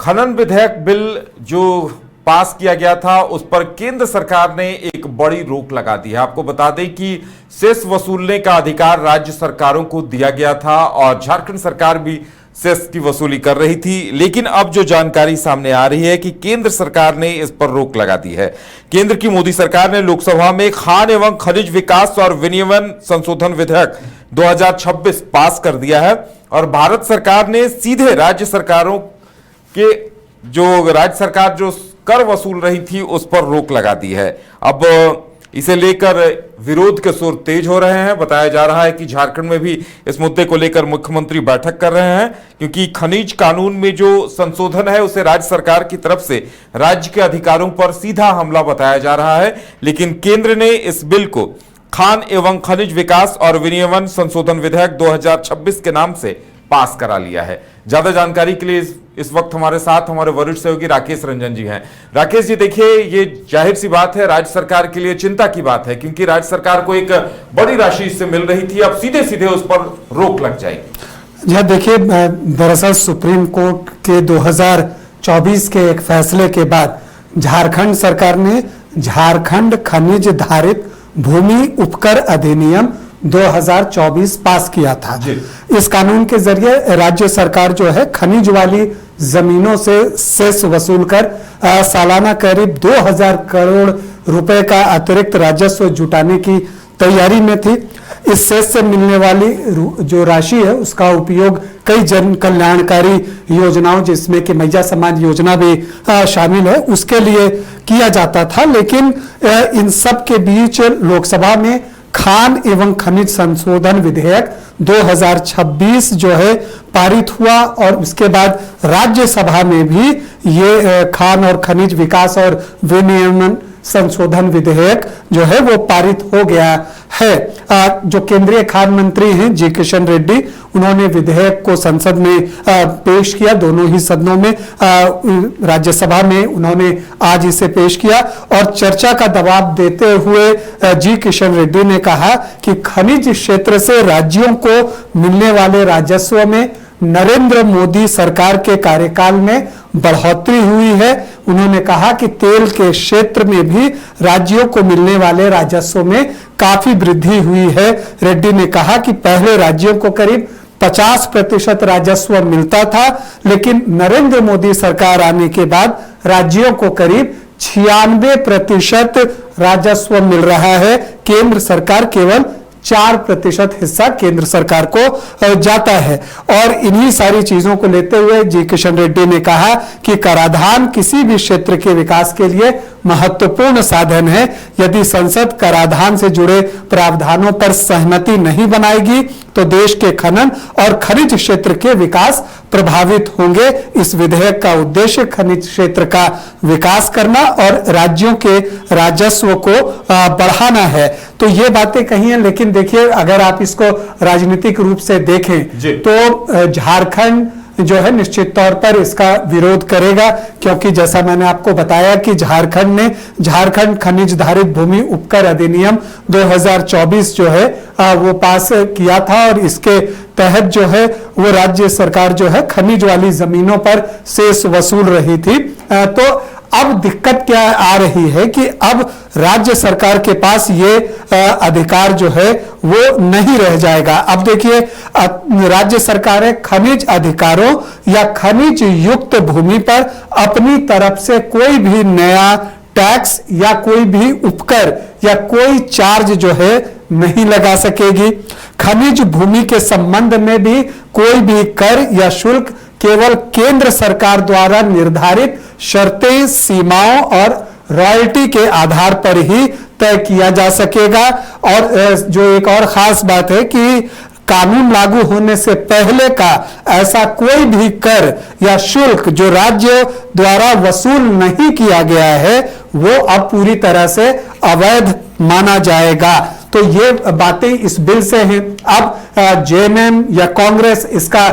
खनन विधेयक बिल जो पास किया गया था उस पर केंद्र सरकार ने एक बड़ी रोक लगा दी है। आपको बता दें कि सेस वसूलने का अधिकार राज्य सरकारों को दिया गया था और झारखंड सरकार भी सेस की वसूली कर रही थी, लेकिन अब जो जानकारी सामने आ रही है कि केंद्र सरकार ने इस पर रोक लगा दी है। केंद्र की मोदी सरकार ने लोकसभा में खान एवं खनिज विकास और विनियमन संशोधन विधेयक 2026 पास कर दिया है और भारत सरकार ने सीधे राज्य सरकारों के राज्य सरकार जो कर वसूल रही थी उस पर रोक लगा दी है। अब इसे लेकर विरोध के सुर तेज हो रहे हैं। बताया जा रहा है कि झारखंड में भी इस मुद्दे को लेकर मुख्यमंत्री बैठक कर रहे हैं, क्योंकि खनिज कानून में जो संशोधन है उसे राज्य सरकार की तरफ से राज्य के अधिकारों पर सीधा हमला बताया जा रहा है। लेकिन केंद्र ने इस बिल को खान एवं खनिज विकास और विनियमन संशोधन विधेयक 2026 के नाम से पास करा लिया है। ज्यादा जानकारी के लिए इस वक्त हमारे साथ हमारे वरिष्ठ सहयोगी राकेश रंजन जी हैं। राकेश जी, देखिए, ये जाहिर सी बात है, राज्य सरकार के लिए चिंता की बात है, क्योंकि राज्य सरकार को एक बड़ी राशि इससे मिल रही थी, अब सीधे सीधे उस पर रोक लग जाएगी। जी देखिए, दरअसल सुप्रीम कोर्ट के 2024 के एक फैसले के बाद झारखंड सरकार ने झारखंड खनिज धारित भूमि उपकर अधिनियम 2024 पास किया था। इस कानून के जरिए राज्य सरकार जो है खनिज वाली जमीनों से सेस वसूल कर सालाना करीब 2000 करोड़ रुपए का अतिरिक्त राजस्व जुटाने की तैयारी में थी। इस सेस से मिलने वाली जो राशि है उसका उपयोग कई जन कल्याणकारी योजनाओं, जिसमें कि मैया समाज योजना भी शामिल है, उसके लिए किया जाता था। लेकिन इन सब के बीच लोकसभा में खान एवं खनिज संशोधन विधेयक 2026 जो है पारित हुआ और उसके बाद राज्यसभा में भी ये खान और खनिज विकास और विनियमन संशोधन विधेयक जो है वो पारित हो गया है। जो केंद्रीय खान मंत्री हैं जी किशन रेड्डी, उन्होंने विधेयक को संसद में पेश किया। दोनों ही सदनों में, राज्यसभा में उन्होंने आज इसे पेश किया और चर्चा का दबाव देते हुए जी किशन रेड्डी ने कहा कि खनिज क्षेत्र से राज्यों को मिलने वाले राजस्व में नरेंद्र मोदी सरकार के कार्यकाल में बढ़ोतरी हुई है। उन्होंने कहा कि तेल के क्षेत्र में भी राज्यों को मिलने वाले राजस्व में काफी वृद्धि हुई है। रेड्डी ने कहा कि पहले राज्यों को करीब 50% राजस्व मिलता था, लेकिन नरेंद्र मोदी सरकार आने के बाद राज्यों को करीब 96% राजस्व मिल रहा है। केंद्र सरकार केवल 4% हिस्सा केंद्र सरकार को जाता है। और इन्हीं सारी चीजों को लेते हुए जी किशन रेड्डी ने कहा कि कराधान किसी भी क्षेत्र के विकास के लिए महत्वपूर्ण साधन है। यदि संसद कराधान से जुड़े प्रावधानों पर सहमति नहीं बनाएगी तो देश के खनन और खनिज क्षेत्र के विकास प्रभावित होंगे। इस विधेयक का उद्देश्य खनिज क्षेत्र का विकास करना और राज्यों के राजस्व को बढ़ाना है। तो ये बातें कही हैं, लेकिन देखिए, अगर आप इसको राजनीतिक रूप से देखें तो झारखंड जो है निश्चित तौर पर इसका विरोध करेगा, क्योंकि जैसा मैंने आपको बताया कि झारखंड ने झारखंड खनिज धारित भूमि उपकर अधिनियम 2024 जो है वो पास किया था और इसके तहत जो है वो राज्य सरकार जो है खनिज वाली जमीनों पर सेस वसूल रही थी। तो अब दिक्कत क्या आ रही है कि अब राज्य सरकार के पास ये अधिकार जो है वो नहीं रह जाएगा। अब देखिए, राज्य सरकारें खनिज अधिकारों या खनिज युक्त भूमि पर अपनी तरफ से कोई भी नया टैक्स या कोई भी उपकर या कोई चार्ज जो है नहीं लगा सकेगी। खनिज भूमि के संबंध में भी कोई भी कर या शुल्क केवल केंद्र सरकार द्वारा निर्धारित शर्तें, सीमाओं और रॉयल्टी के आधार पर ही तय किया जा सकेगा। और जो एक और खास बात है कि कानून लागू होने से पहले का ऐसा कोई भी कर या शुल्क जो राज्य द्वारा वसूल नहीं किया गया है वो अब पूरी तरह से अवैध माना जाएगा। तो ये बातें इस बिल से हैं। अब जेएमएम या कांग्रेस इसका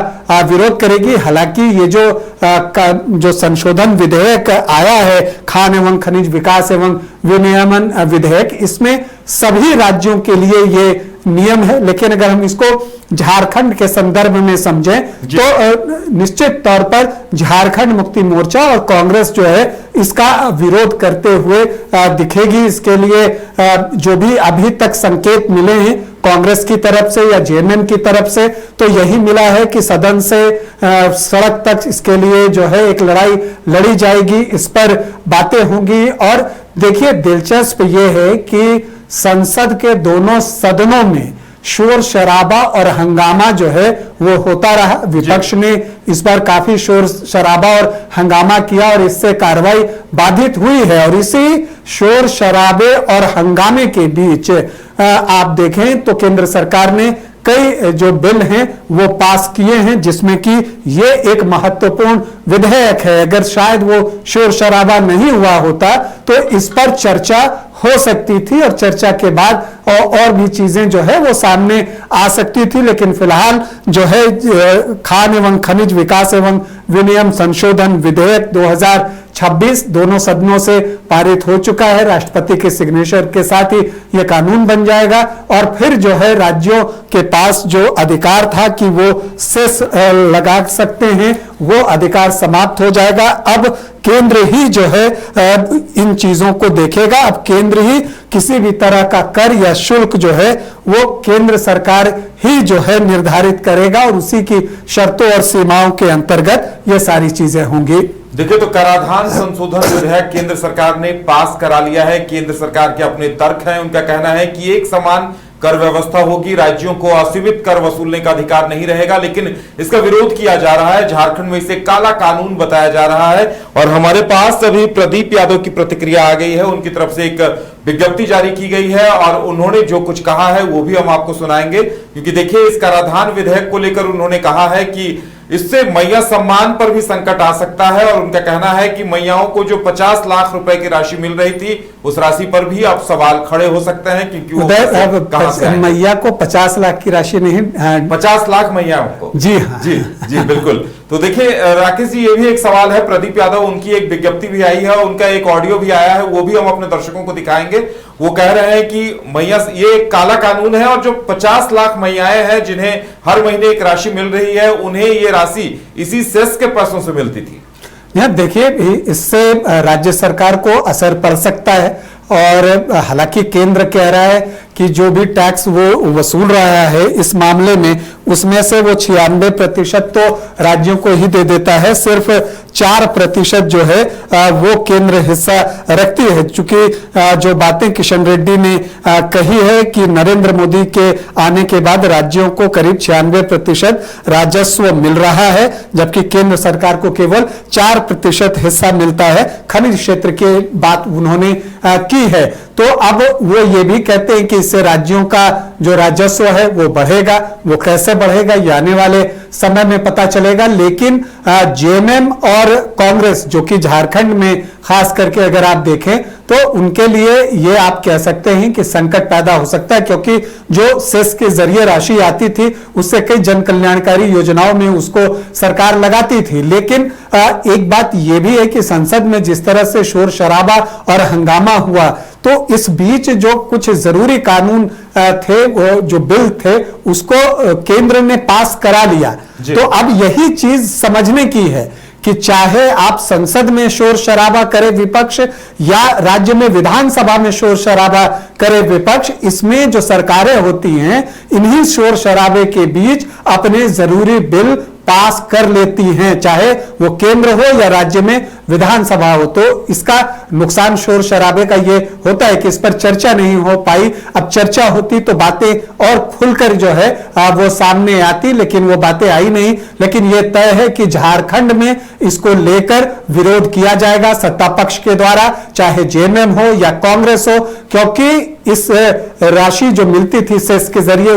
विरोध करेगी। हालांकि ये जो संशोधन विधेयक आया है खान एवं खनिज विकास एवं विनियमन विधेयक, इसमें सभी राज्यों के लिए ये नियम है, लेकिन अगर हम इसको झारखंड के संदर्भ में समझें तो निश्चित तौर पर झारखंड मुक्ति मोर्चा और कांग्रेस जो है इसका विरोध करते हुए दिखेगी। इसके लिए जो भी अभी तक संकेत मिले हैं कांग्रेस की तरफ से या जेएमएम की तरफ से, तो यही मिला है कि सदन से सड़क तक इसके लिए जो है एक लड़ाई लड़ी जाएगी, इस पर बातें होंगी। और देखिए दिलचस्प ये है कि संसद के दोनों सदनों में शोर शराबा और हंगामा जो है वो होता रहा। विपक्ष ने इस बार काफी शोर शराबा और हंगामा किया और इससे कार्रवाई बाधित हुई है। और इसी शोर शराबे और हंगामे के बीच आप देखें तो केंद्र सरकार ने कई जो बिल हैं वो पास किए हैं, जिसमें कि ये एक महत्वपूर्ण विधेयक है। अगर शायद वो शोर शराबा नहीं हुआ होता तो इस पर चर्चा हो सकती थी और चर्चा के बाद और भी चीजें जो है वो सामने आ सकती थी। लेकिन फिलहाल जो है खान एवं खनिज विकास एवं विनियम संशोधन विधेयक 2026 दोनों सदनों से पारित हो चुका है। राष्ट्रपति के सिग्नेचर के साथ ही यह कानून बन जाएगा और फिर जो है राज्यों के पास जो अधिकार था कि वो सेस लगा सकते हैं वो अधिकार समाप्त हो जाएगा। अब केंद्र ही जो है इन चीजों को देखेगा। अब केंद्र ही किसी भी तरह का कर या शुल्क जो है वो केंद्र सरकार ही जो है निर्धारित करेगा और उसी की शर्तों और सीमाओं के अंतर्गत ये सारी चीजें होंगी। देखिए तो कराधान संशोधन विधेयक केंद्र सरकार ने पास करा लिया है। केंद्र सरकार के अपने तर्क हैं, उनका कहना है कि एक समान कर व्यवस्था होगी, राज्यों को असीमित कर वसूलने का अधिकार नहीं रहेगा, लेकिन इसका विरोध किया जा रहा है। झारखंड में इसे काला कानून बताया जा रहा है। और हमारे पास अभी प्रदीप यादव की प्रतिक्रिया आ गई है, उनकी तरफ से एक विज्ञप्ति जारी की गई है और उन्होंने जो कुछ कहा है वो भी हम आपको सुनाएंगे। क्योंकि देखिए इस कराधान विधेयक को लेकर उन्होंने कहा है कि इससे मैया सम्मान पर भी संकट आ सकता है। और उनका कहना है कि मैयाओं को जो 50 लाख रुपए की राशि मिल रही थी उस राशि पर भी अब सवाल खड़े हो सकते हैं, क्योंकि वो मैया को 50 लाख की राशि नहीं, 50 लाख मैयाओं को। जी हाँ। जी बिल्कुल। तो देखिए राकेश जी, ये भी एक सवाल है। प्रदीप यादव उनकी एक विज्ञप्ति भी आई है, उनका एक ऑडियो भी आया है, वो भी हम अपने दर्शकों को दिखाएंगे। वो कह रहे हैं कि मैया ये एक काला कानून है और जो 50 लाख मैयाएं हैं जिन्हें हर महीने एक राशि मिल रही है, उन्हें ये राशि इसी सेस के पैसों से मिलती थी। यह देखिए इससे राज्य सरकार को असर पड़ सकता है। और हालांकि केंद्र कह रहा है कि जो भी टैक्स वो वसूल रहा है इस मामले में, उसमें से वो 96% तो राज्यों को ही दे देता है, सिर्फ 4% जो है वो केंद्र हिस्सा रखती है। चूंकि जो बातें किशन रेड्डी ने कही है कि नरेंद्र मोदी के आने के बाद राज्यों को करीब 96% राजस्व मिल रहा है, जबकि केंद्र सरकार को केवल 4% हिस्सा मिलता है। खनिज क्षेत्र की बात उन्होंने की है। तो अब वो ये भी कहते हैं कि इससे राज्यों का जो राजस्व है वो बढ़ेगा। वो कैसे बढ़ेगा ये आने वाले समय में पता चलेगा। लेकिन जेएमएम और कांग्रेस जो कि झारखंड में खास करके अगर आप देखें तो उनके लिए ये आप कह सकते हैं कि संकट पैदा हो सकता है, क्योंकि जो सेस के जरिए राशि आती थी उससे कई जन कल्याणकारी योजनाओं में उसको सरकार लगाती थी। लेकिन एक बात यह भी है कि संसद में जिस तरह से शोर शराबा और हंगामा हुआ, तो इस बीच जो कुछ जरूरी कानून थे, वो जो बिल थे, उसको केंद्र ने पास करा लिया। तो अब यही चीज समझने की है कि चाहे आप संसद में शोर शराबा करे विपक्ष या राज्य में विधानसभा में शोर शराबा करे विपक्ष, इसमें जो सरकारें होती हैं इन्हीं शोर शराबे के बीच अपने जरूरी बिल पास कर लेती हैं, चाहे वो केंद्र हो या राज्य में विधानसभा हो। तो इसका नुकसान शोर शराबे का ये होता है कि इस पर चर्चा नहीं हो पाई। अब चर्चा होती तो बातें और खुलकर जो है वो सामने आती, लेकिन वो बातें आई नहीं। लेकिन ये तय है कि झारखंड में इसको लेकर विरोध किया जाएगा सत्ता पक्ष के द्वारा, चाहे जेएमएम हो या कांग्रेस हो, क्योंकि इस राशि जो मिलती थी सेस के जरिए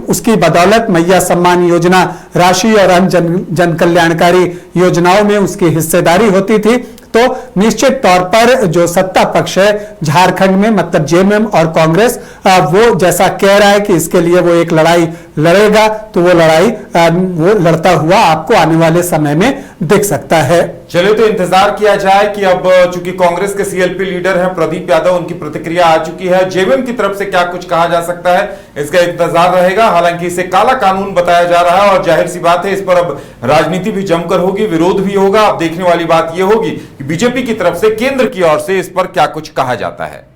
उसकी बदौलत मैया सम्मान योजना राशि और अन्य जन कल्याणकारी योजनाओं में उसकी हिस्सेदारी होती थी। तो निश्चित तौर पर जो सत्ता पक्ष है झारखंड में, मतलब जेएमएम और कांग्रेस, वो जैसा कह रहा है कि इसके लिए वो एक लड़ाई लड़ेगा, तो वो लड़ाई वो लड़ता हुआ आपको आने वाले समय में देख सकता है। चलिए तो इंतजार किया जाए कि अब चूंकि कांग्रेस के सीएलपी लीडर हैं प्रदीप यादव, उनकी प्रतिक्रिया आ चुकी है, जेवीएम की तरफ से क्या कुछ कहा जा सकता है इसका इंतजार रहेगा। हालांकि इसे काला कानून बताया जा रहा है और जाहिर सी बात है इस पर अब राजनीति भी जमकर होगी, विरोध भी होगा। अब देखने वाली बात यह होगी कि बीजेपी की तरफ से, केंद्र की ओर से इस पर क्या कुछ कहा जाता है।